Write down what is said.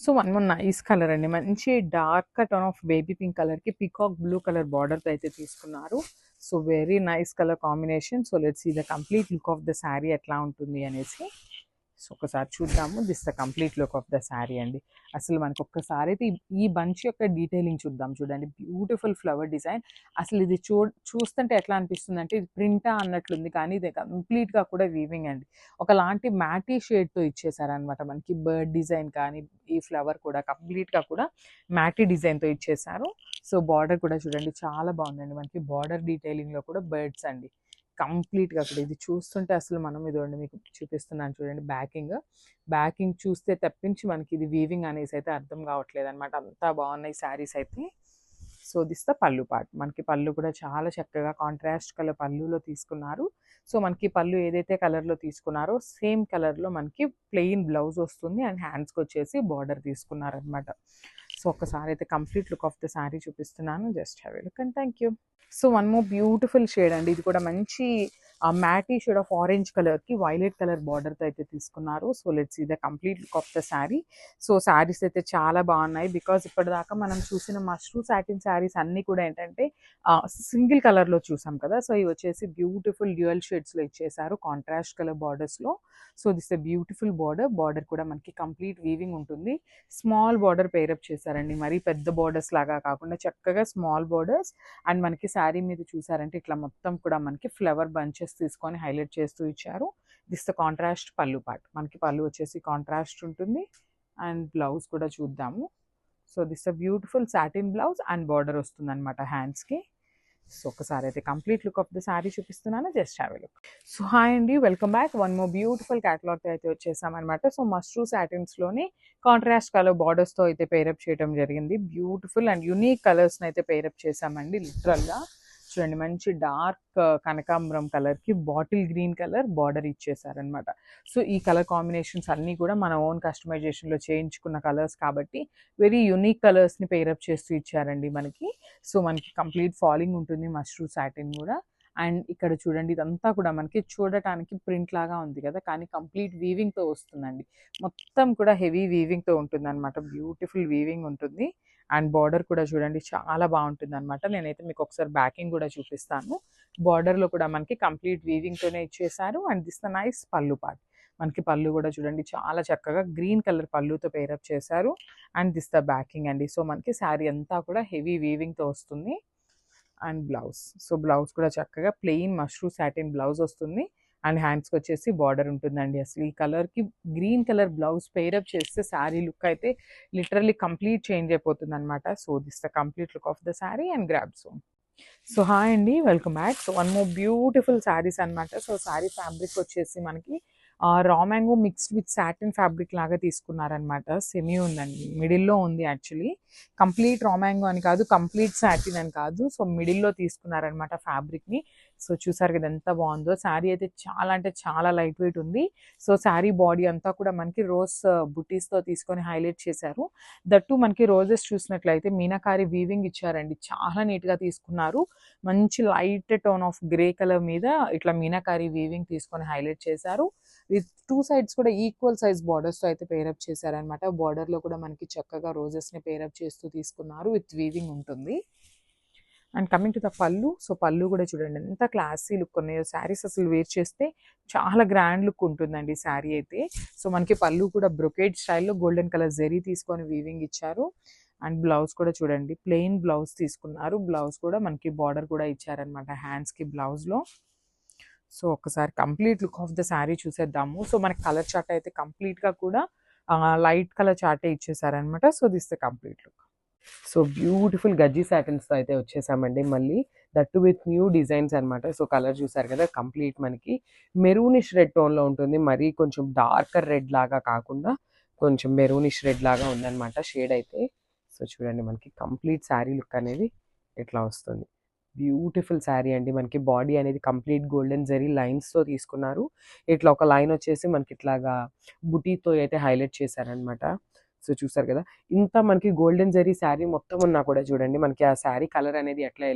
So one more nice colour అండి. మంచి dark tone of baby pink కలర్‌కి peacock blue colour బార్డర్‌తో అయితే తీసుకున్నారు. So very nice colour combination. So let's see the complete look of the sari ఎట్లా ఉంటుంది అనేసి. సో ఒకసారి చూద్దాము. This the complete look of the sari అండి. అసలు మనకు ఒక్కసారి అయితే ఈ బంచ్ యొక్క డీటెయిలింగ్ చూద్దాం. చూడండి, బ్యూటిఫుల్ ఫ్లవర్ డిజైన్. అసలు ఇది చూస్తుంటే ఎట్లా అనిపిస్తుంది అంటే ఇది ప్రింటా అన్నట్లుంది, కానీ ఇది కంప్లీట్‌గా కూడా వీవింగ్ అండి. ఒకలాంటి మ్యాటీ షేడ్‌తో ఇచ్చేసారనమాట. మనకి బర్డ్ డిజైన్ కానీ ఈ ఫ్లవర్ కూడా కంప్లీట్‌గా కూడా మ్యాటీ డిజైన్‌తో ఇచ్చేసారు. సో బార్డర్ కూడా చూడండి చాలా బాగుందండి. మనకి బార్డర్ డీటెయిలింగ్‌లో కూడా బర్డ్స్ అండి. కంప్లీట్‌గా కూడా ఇది చూస్తుంటే అసలు మనం ఇదిగోండి మీకు చూపిస్తున్నాను చూడండి బ్యాకింగ్. బ్యాకింగ్ చూస్తే తప్పించి మనకి ఇది వీవింగ్ అనేసి అయితే అర్థం కావట్లేదనమాట. అంతా బాగున్నాయి శారీస్ అయితే. సో దిస్ ద పళ్ళు పార్ట్. మనకి పళ్ళు కూడా చాలా చక్కగా కాంట్రాస్ట్ కలర్ పళ్ళులో తీసుకున్నారు. సో మనకి పళ్ళు ఏదైతే కలర్‌లో తీసుకున్నారో సేమ్ కలర్‌లో మనకి ప్లెయిన్ బ్లౌజ్ వస్తుంది అండ్ హ్యాండ్స్‌కి వచ్చేసి బార్డర్ తీసుకున్నారనమాట. సో ఒక్కసారి అయితే complete look of the sari చూపిస్తున్నాను. Just have a look and thank you. So one more beautiful shade అండి. ఇది కూడా మంచి మ్యాటీ షేడ్ ఆఫ్ ఆరెంజ్ కలర్‌కి వైలెట్ కలర్ బార్డర్‌తో అయితే తీసుకున్నారు. So let's see the complete look of the sari. So saris అయితే చాలా బాగున్నాయి. బికాజ్ ఇప్పటిదాకా మనం చూసిన మష్రూ సాటిన్ శారీస్ అన్నీ కూడా ఏంటంటే సింగిల్ కలర్‌లో చూసాం కదా. సో ఇవి వచ్చేసి బ్యూటిఫుల్ డ్యూయల్ షేడ్స్‌లో ఇచ్చేసారు కాంట్రాస్ట్ కలర్ బార్డర్స్‌లో. So this a beautiful border. Border కూడా మనకి కంప్లీట్ వీవింగ్ ఉంటుంది. స్మాల్ బార్డర్ పేరప్ చేశారండి. మరీ పెద్ద బార్డర్స్ లాగా కాకుండా చక్కగా స్మాల్ బార్డర్స్ అండ్ మనకి శారీ మీద చూసారంటే ఇట్లా మొత్తం కూడా మనకి ఫ్లవర్ బంచెస్ తీసుకొని హైలైట్ చేస్తూ ఇచ్చారు. దిస్ ద కాంట్రాస్ట్ పళ్ళు పార్ట్. మనకి పళ్ళు వచ్చేసి కాంట్రాస్ట్ ఉంటుంది అండ్ బ్లౌజ్ కూడా చూద్దాము. So this uh beautiful satin blouse and border వస్తుంది అనమాట హ్యాండ్స్కి. సో ఒకసారి అయితే complete look of the sari చూపిస్తున్నాను. Just have a look. So hi అండి, welcome back. One more beautiful క్యాటలాగ్తో అయితే వచ్చేసామన్నమాట. సో మష్రూ సాటిన్స్లోని కాంట్రాస్ట్ కలర్ బార్డర్స్తో అయితే పేరప్ చేయడం జరిగింది. బ్యూటిఫుల్ అండ్ యునీక్ కలర్స్ని అయితే పేరప్ చేసామండి. లిటరల్గా చూడండి, మంచి డార్క్ కనకాంబరం కలర్కి బాటిల్ గ్రీన్ కలర్ బార్డర్ ఇచ్చేసారనమాట. సో ఈ కలర్ కాంబినేషన్స్ అన్నీ కూడా మన ఓన్ కస్టమైజేషన్లో చేయించుకున్న కలర్స్ కాబట్టి వెరీ యునీక్ కలర్స్ని పేరప్ చేస్తూ ఇచ్చారండి మనకి. సో మనకి కంప్లీట్ ఫాలింగ్ ఉంటుంది మష్రూ సాటిన్ కూడా. అండ్ ఇక్కడ చూడండి, ఇదంతా కూడా మనకి చూడటానికి ప్రింట్ లాగా ఉంది కదా, కానీ కంప్లీట్ వీవింగ్తో వస్తుందండి. మొత్తం కూడా హెవీ వీవింగ్తో ఉంటుంది అనమాట. బ్యూటిఫుల్ వీవింగ్ ఉంటుంది అండ్ బార్డర్ కూడా చూడండి చాలా బాగుంటుంది అనమాట. నేనైతే మీకు ఒకసారి బ్యాకింగ్ కూడా చూపిస్తాను. బార్డర్లో కూడా మనకి కంప్లీట్ వీవింగ్తోనే ఇచ్చేసారు అండ్ దిస్ ద నైస్ పళ్ళు పార్ట్. మనకి పళ్ళు కూడా చూడండి చాలా చక్కగా గ్రీన్ కలర్ పళ్ళుతో పేరప్ చేశారు అండ్ దిస్ ద బ్యాకింగ్ అండి. సో మనకి శారీ అంతా కూడా హెవీ వీవింగ్తో వస్తుంది అండ్ బ్లౌజ్. సో బ్లౌజ్ కూడా చక్కగా ప్లెయిన్ మష్రూ సాటిన్ బ్లౌజ్ వస్తుంది అండ్ హ్యాండ్స్కి వచ్చేసి బార్డర్ ఉంటుందండి. అసలు ఈ కలర్కి గ్రీన్ కలర్ బ్లౌజ్ పేరప్ చేస్తే శారీ లుక్ అయితే లిటరల్లీ కంప్లీట్ చేంజ్ అయిపోతుంది అనమాట. So this the complete look of the sari and grab soon. So hi అండి, welcome back. So one more beautiful saris అనమాట. సో శారీ ఫ్యాబ్రిక్ వచ్చేసి మనకి raw mango mixed with satin fabric లాగా తీసుకున్నారనమాట. సెమీ ఉందండి, మిడిల్లో ఉంది యాక్చువల్లీ. కంప్లీట్ రా మ్యాంగో అని కాదు, కంప్లీట్ సాటిన్ అని కాదు. సో మిడిల్లో తీసుకున్నారనమాట ఫ్యాబ్రిక్ని. సో చూసారు కదా ఎంత బాగుందో. శారీ అయితే చాలా అంటే చాలా లైట్ వెయిట్ ఉంది. సో శారీ బాడీ అంతా కూడా మనకి రోజ్ బుటీస్తో తీసుకొని హైలైట్ చేశారు. దట్టు మనకి రోజెస్ చూసినట్లయితే మీనాకారి వీవింగ్ ఇచ్చారండి. చాలా నీట్గా తీసుకున్నారు. మంచి light tone of grey colour మీద ఇట్లా మీనాకారి వీవింగ్ తీసుకొని హైలైట్ చేశారు. విత్ టూ సైడ్స్ కూడా ఈక్వల్ సైజ్ బార్డర్స్తో అయితే పేరప్ చేశారనమాట. బార్డర్లో కూడా మనకి చక్కగా రోజెస్ని పేరప్ చేస్తూ తీసుకున్నారు. విత్ వీవింగ్ ఉంటుంది. అండ్ కమింగ్ టు ద పళ్ళు. సో పళ్ళు కూడా చూడండి ఎంత క్లాసీ లుక్ ఉన్నాయో. శారీస్ అసలు వేర్ చేస్తే చాలా గ్రాండ్ లుక్ ఉంటుందండి శారీ అయితే. సో మనకి పళ్ళు కూడా బ్రొకేడ్ స్టైల్లో గోల్డెన్ కలర్ జెరీ తీసుకొని వీవింగ్ ఇచ్చారు అండ్ బ్లౌజ్ కూడా చూడండి ప్లెయిన్ బ్లౌజ్ తీసుకున్నారు. బ్లౌజ్ కూడా మనకి బార్డర్ కూడా ఇచ్చారనమాట హ్యాండ్స్కి బ్లౌజ్లో. సో ఒకసారి complete look of the sari చూసేద్దాము. సో మనకి కలర్ చార్ట్ అయితే కంప్లీట్గా కూడా లైట్ కలర్ చార్టే ఇచ్చేసారనమాట. So this the complete look. So beautiful gajji సాటిన్స్తో అయితే వచ్చేసామండి మళ్ళీ, దట్టు విత్ న్యూ డిజైన్స్ అనమాట. సో కలర్ చూసారు కదా, కంప్లీట్ మనకి మెరూనిష్ రెడ్ టోన్లో ఉంటుంది. మరీ కొంచెం డార్కర్ రెడ్ లాగా కాకుండా కొంచెం మెరూనిష్ రెడ్ లాగా ఉందన్నమాట షేడ్ అయితే. సో చూడండి మనకి కంప్లీట్ శారీ లుక్ అనేది ఇట్లా వస్తుంది. బ్యూటిఫుల్ శారీ అండి. మనకి బాడీ అనేది కంప్లీట్ గోల్డెన్ జరీ లైన్స్తో తీసుకున్నారు. ఇట్లా ఒక లైన్ వచ్చేసి మనకి ఇట్లాగా బుటీతో అయితే హైలైట్ చేశారనమాట. సో చూసారు కదా, ఇంత మనకి గోల్డెన్ జరీ శారీ మొత్తం ఉన్నా కూడా చూడండి మనకి ఆ శారీ కలర్ అనేది ఎట్లా